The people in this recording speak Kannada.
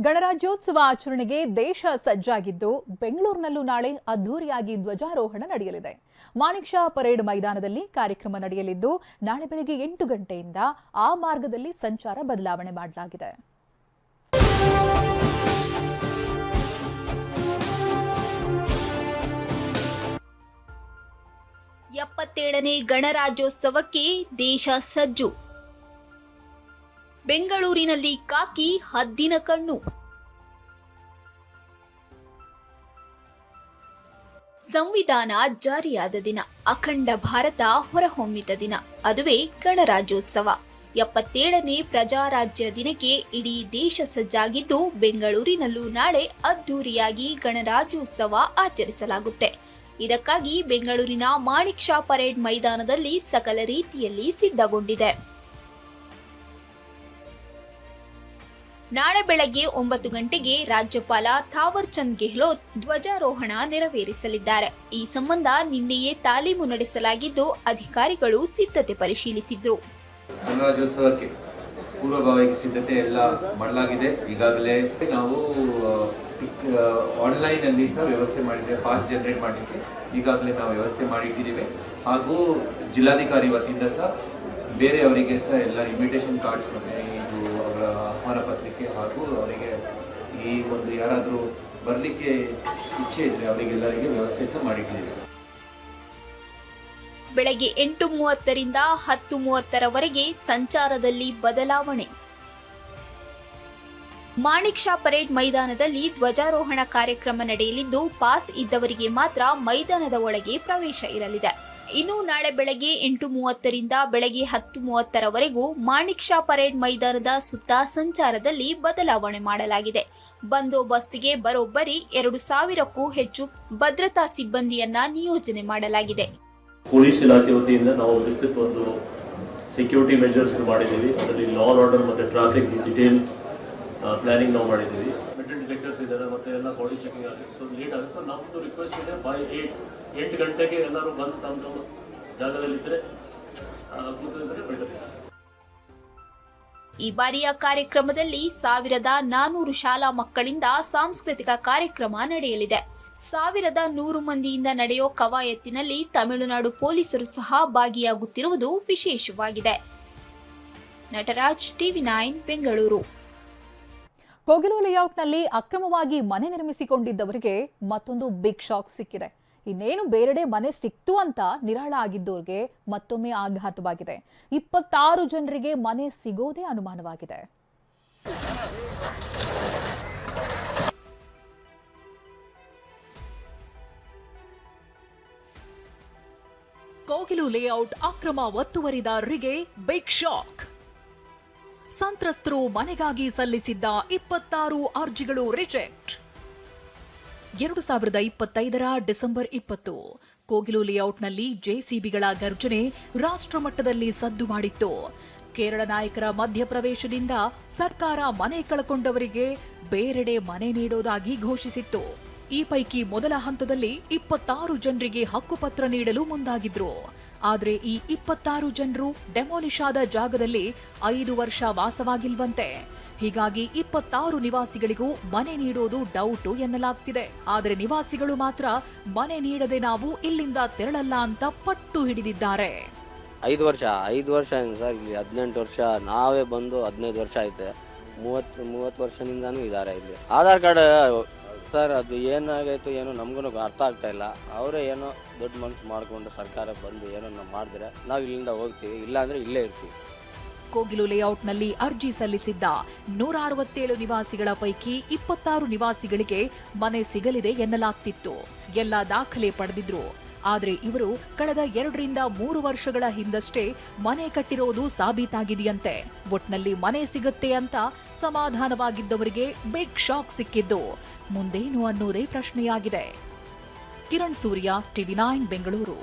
ಗಣರಾಜ್ಯೋತ್ಸವ ಆಚರಣೆಗೆ ದೇಶ ಸಜ್ಜಾಗಿದ್ದು ಬೆಂಗಳೂರಿನಲ್ಲೂ ನಾಳೆ ಅದ್ದೂರಿಯಾಗಿ ಧ್ವಜಾರೋಹಣ ನಡೆಯಲಿದೆ. ಮಾಣಿಕ್ ಷಾ ಪರೇಡ್ ಮೈದಾನದಲ್ಲಿ ಕಾರ್ಯಕ್ರಮ ನಡೆಯಲಿದ್ದು ನಾಳೆ ಬೆಳಗ್ಗೆ 8 ಗಂಟೆಯಿಂದ ಆ ಮಾರ್ಗದಲ್ಲಿ ಸಂಚಾರ ಬದಲಾವಣೆ ಮಾಡಲಾಗಿದೆ. ಎಪ್ಪತ್ತೇಳನೇ ಗಣರಾಜ್ಯೋತ್ಸವಕ್ಕೆ ದೇಶ ಸಜ್ಜು. ಬೆಂಗಳೂರಿನಲ್ಲಿ ಕಾಕಿ ಹದ್ದಿನ ಕಣ್ಣು. ಸಂವಿಧಾನ ಜಾರಿಯಾದ ದಿನ, ಅಖಂಡ ಭಾರತ ಹೊರಹೊಮ್ಮಿದ ದಿನ, ಅದುವೇ ಗಣರಾಜ್ಯೋತ್ಸವ. 77ನೇ ಪ್ರಜಾರಾಜ್ಯ ದಿನಕ್ಕೆ ಇಡೀ ದೇಶ ಸಜ್ಜಾಗಿದ್ದು ಬೆಂಗಳೂರಿನಲ್ಲೂ ನಾಳೆ ಅದ್ದೂರಿಯಾಗಿ ಗಣರಾಜ್ಯೋತ್ಸವ ಆಚರಿಸಲಾಗುತ್ತೆ. ಇದಕ್ಕಾಗಿ ಬೆಂಗಳೂರಿನ ಮಾಣಿಕ್ ಷಾ ಪರೇಡ್ ಮೈದಾನದಲ್ಲಿ ಸಕಲ ರೀತಿಯಲ್ಲಿ ಸಿದ್ಧಗೊಂಡಿದೆ. ನಾಳೆ ಬೆಳಗ್ಗೆ 9 ಗಂಟೆಗೆ ರಾಜ್ಯಪಾಲ ಥಾವರ್ ಚಂದ್ ಗೆಹ್ಲೋಟ್ ಧ್ವಜಾರೋಹಣ ನೆರವೇರಿಸಲಿದ್ದಾರೆ. ಈ ಸಂಬಂಧ ನಿನ್ನೆಯೇ ತಾಲೀಮು ನಡೆಸಲಾಗಿದ್ದು ಅಧಿಕಾರಿಗಳು ಸಿದ್ಧತೆ ಪರಿಶೀಲಿಸಿದ್ರು. ಗಣರಾಜ್ಯೋತ್ಸವಕ್ಕೆ ಪೂರ್ವಭಾವಿ ಸಿದ್ಧತೆ ಎಲ್ಲ ಮಾಡಲಾಗಿದೆ. ಈಗಾಗಲೇ ನಾವು ಆನ್ಲೈನ್ ಅಲ್ಲಿ ಸಹ ವ್ಯವಸ್ಥೆ ಮಾಡಿದ್ದೇವೆ. ಪಾಸ್ ಜನರೇಟ್ ಮಾಡಲಿಕ್ಕೆ ಈಗಾಗಲೇ ನಾವು ವ್ಯವಸ್ಥೆ ಮಾಡಿಟ್ಟಿದ್ದೇವೆ. ಹಾಗೂ ಜಿಲ್ಲಾಧಿಕಾರಿ ವತಿಯಿಂದ ಸಹ ಬೇರೆಯವರಿಗೆ ಸಹ ಎಲ್ಲ ಇನ್ವಿಟೇಷನ್ ಕಾರ್ಡ್ಸ್ ಮತ್ತು ಇದು ಅವರ ಆಹ್ವಾನ ಪತ್ರಿಕೆ ಹಾಗೂ ಅವರಿಗೆ ಈ ಒಂದು ಯಾರಾದರೂ ಬರಲಿಕ್ಕೆ ಇಚ್ಛೆ ಇದ್ದರೆ ಅವರಿಗೆಲ್ಲರಿಗೆ ವ್ಯವಸ್ಥೆ ಸಹ ಮಾಡಿಟ್ಟಿದ್ದೇವೆ. ಬೆಳಗ್ಗೆ 8:30ರಿಂದ 10:30ರವರೆಗೆ ಸಂಚಾರದಲ್ಲಿ ಬದಲಾವಣೆ. ಮಾಣಿಕ್ ಷಾ ಪರೇಡ್ ಮೈದಾನದಲ್ಲಿ ಧ್ವಜಾರೋಹಣ ಕಾರ್ಯಕ್ರಮ ನಡೆಯಲಿದ್ದು ಪಾಸ್ ಇದ್ದವರಿಗೆ ಮಾತ್ರ ಮೈದಾನದ ಒಳಗೆ ಪ್ರವೇಶ ಇರಲಿದೆ. ಇನ್ನು ನಾಳೆ ಬೆಳಗ್ಗೆ 8:30ರಿಂದ ಬೆಳಗ್ಗೆ 10:30ರವರೆಗೂ ಮಾಣಿಕ್ ಷಾ ಪರೇಡ್ ಮೈದಾನದ ಸುತ್ತ ಸಂಚಾರದಲ್ಲಿ ಬದಲಾವಣೆ ಮಾಡಲಾಗಿದೆ. ಬಂದೋಬಸ್ತಿಗೆ ಬರೋಬ್ಬರಿ 2000ಕ್ಕೂ ಹೆಚ್ಚು ಭದ್ರತಾ ಸಿಬ್ಬಂದಿಯನ್ನ ನಿಯೋಜನೆ ಮಾಡಲಾಗಿದೆ. ಪೊಲೀಸ್ ಇಲಾಖೆ ವತಿಯಿಂದ ನಾವು ವಿಸ್ತೃತ ಒಂದು ಸೆಕ್ಯೂರಿಟಿ ಮೆಜರ್ಸ್ ಮಾಡಿದ್ದೀವಿ. ಅದರಲ್ಲಿ ಲಾ ಆರ್ಡರ್ ಮತ್ತು ಟ್ರಾಫಿಕ್ ಡಿಟೇಲ್ ಪ್ಲಾನಿಂಗ್ ನಾವು ಮಾಡಿದ್ದೀವಿ. ಮೆಟಲ್ ಡಿಟೆಕ್ಟರ್ಸ್ ಇದ್ದಾರೆ ಮತ್ತು ಎಲ್ಲ ಬಾಡಿ ಚೆಕಿಂಗ್ ಆಗುತ್ತೆ. ಸೊ ಲೇಟ್ ಆಗುತ್ತೆ. ಸೊ ನಮ್ಮದು ರಿಕ್ವೆಸ್ಟ್ ಇದೆ, ಬೈ 8 ಗಂಟೆಗೆ ಎಲ್ಲರೂ ಬಂದು ತಮ್ಮ ಜಾಗದಲ್ಲಿದ್ದರೆ ಕೂತಿದ್ರೆ ಬೆಳಗ್ಗೆ. ಈ ಬಾರಿಯ ಕಾರ್ಯಕ್ರಮದಲ್ಲಿ 1400 ಶಾಲಾ ಮಕ್ಕಳಿಂದ ಸಾಂಸ್ಕೃತಿಕ ಕಾರ್ಯಕ್ರಮ ನಡೆಯಲಿದೆ. 1100 ಮಂದಿಯಿಂದ ನಡೆಯೋ ಕವಾಯತಿನಲ್ಲಿ ತಮಿಳುನಾಡು ಪೊಲೀಸರು ಸಹ ಭಾಗಿಯಾಗುತ್ತಿರುವುದು ವಿಶೇಷವಾಗಿದೆ. ನಟರಾಜ್, TV9 ಬೆಂಗಳೂರು. ಕೋಗಿಲು ಲೇಔಟ್ನಲ್ಲಿ ಅಕ್ರಮವಾಗಿ ಮನೆ ನಿರ್ಮಿಸಿಕೊಂಡಿದ್ದವರಿಗೆ ಮತ್ತೊಂದು ಬಿಗ್ ಶಾಕ್ ಸಿಕ್ಕಿದೆ. ಇನ್ನೇನು ಬೇರೆಡೆ ಮನೆ ಸಿಕ್ತು ಅಂತ ನಿರಾಳ ಆಗಿದ್ದವರಿಗೆ ಮತ್ತೊಮ್ಮೆ ಆಘಾತವಾಗಿದೆ. 26 ಜನರಿಗೆ ಮನೆ ಸಿಗೋದೇ ಅನುಮಾನವಾಗಿದೆ. ಕೋಗಿಲು ಲೇಔಟ್ ಅಕ್ರಮ ಒತ್ತುವರಿದಾರರಿಗೆ ಬಿಗ್ ಶಾಕ್. ಸಂತ್ರಸ್ತರು ಮನೆಗಾಗಿ ಸಲ್ಲಿಸಿದ್ದ 26 ಅರ್ಜಿಗಳು ರಿಜೆಕ್ಟ್. 2025ರ ಡಿಸೆಂಬರ್ 20 ಕೋಗಿಲು ಲೇಔಟ್ನಲ್ಲಿ ಜೆಸಿಬಿಗಳ ಗರ್ಜನೆ ರಾಷ್ಟ್ರಮಟ್ಟದಲ್ಲಿ ಸದ್ದು ಮಾಡಿತ್ತು. ಕೇರಳ ನಾಯಕರ ಮಧ್ಯಪ್ರವೇಶದಿಂದ ಸರ್ಕಾರ ಮನೆ ಕಳಕೊಂಡವರಿಗೆ ಬೇರೆಡೆ ಮನೆ ನೀಡೋದಾಗಿ ಘೋಷಿಸಿತ್ತು. ಈ ಪೈಕಿ ಮೊದಲ ಹಂತದಲ್ಲಿ 26 ಜನರಿಗೆ ಹಕ್ಕುಪತ್ರ ನೀಡಲು ಮುಂದಾಗಿದ್ರು. ಆದರೆ ಈ 26 ಜನರು ಡೆಮಾಲಿಷ್ ಆದ ಜಾಗದಲ್ಲಿ 5 ವರ್ಷ ವಾಸವಾಗಿಲ್ವಂತೆ. ಹೀಗಾಗಿ 26 ನಿವಾಸಿಗಳಿಗೂ ಮನೆ ನೀಡೋದು ಡೌಟು ಎನ್ನಲಾಗ್ತಿದೆ. ಆದರೆ ನಿವಾಸಿಗಳು ಮಾತ್ರ ಮನೆ ನೀಡದೆ ನಾವು ಇಲ್ಲಿಂದ ತೆರಳಲ್ಲ ಅಂತ ಪಟ್ಟು ಹಿಡಿದಿದ್ದಾರೆ. 5 ವರ್ಷ ಸರ್, ಇಲ್ಲಿ 18 ವರ್ಷ ನಾವೇ ಬಂದು 15 ವರ್ಷ ಆಯ್ತು. 30 ವರ್ಷದಿಂದಾನು ಇದ್ದಾರೆ ಇಲ್ಲಿ. ಆಧಾರ್ ಕಾರ್ಡ್ ಸರ್, ಅದು ಏನಾಗೈತು ಏನೋ ನಮಗೂ ಅರ್ಥ ಆಗ್ತಾ ಇಲ್ಲ. ಅವರೇ ಏನೋ ದೊಡ್ಡ ಮನಸ್ಸು ಮಾಡಿಕೊಂಡು ಸರ್ಕಾರ ಬಂದು ಏನೋ ಮಾಡಿದ್ರೆ ನಾವು ಇಲ್ಲಿಂದ ಹೋಗ್ತೀವಿ, ಇಲ್ಲಾಂದ್ರೆ ಇಲ್ಲೇ ಇರ್ತೀವಿ. ಕೋಗಿಲು ಲೇಔಟ್ನಲ್ಲಿ ಅರ್ಜಿ ಸಲ್ಲಿಸಿದ್ದ 167 ನಿವಾಸಿಗಳ ಪೈಕಿ 26 ನಿವಾಸಿಗಳಿಗೆ ಮನೆ ಸಿಗಲಿದೆ ಎನ್ನಲಾಗ್ತಿತ್ತು. ಎಲ್ಲ ದಾಖಲೆ ಪಡೆದಿದ್ರು. ಆದರೆ ಇವರು ಕಳೆದ 2 ರಿಂದ 3 ವರ್ಷಗಳ ಹಿಂದಷ್ಟೇ ಮನೆ ಕಟ್ಟಿರೋದು ಸಾಬೀತಾಗಿದೆಯಂತೆ. ಒಟ್ನಲ್ಲಿ ಮನೆ ಸಿಗುತ್ತೆ ಅಂತ ಸಮಾಧಾನವಾಗಿದ್ದವರಿಗೆ ಬಿಗ್ ಶಾಕ್ ಸಿಕ್ಕಿದ್ದು ಮುಂದೇನು ಅನ್ನೋದೇ ಪ್ರಶ್ನೆಯಾಗಿದೆ. ಕಿರಣ್ ಸೂರ್ಯ, TV9 ಬೆಂಗಳೂರು.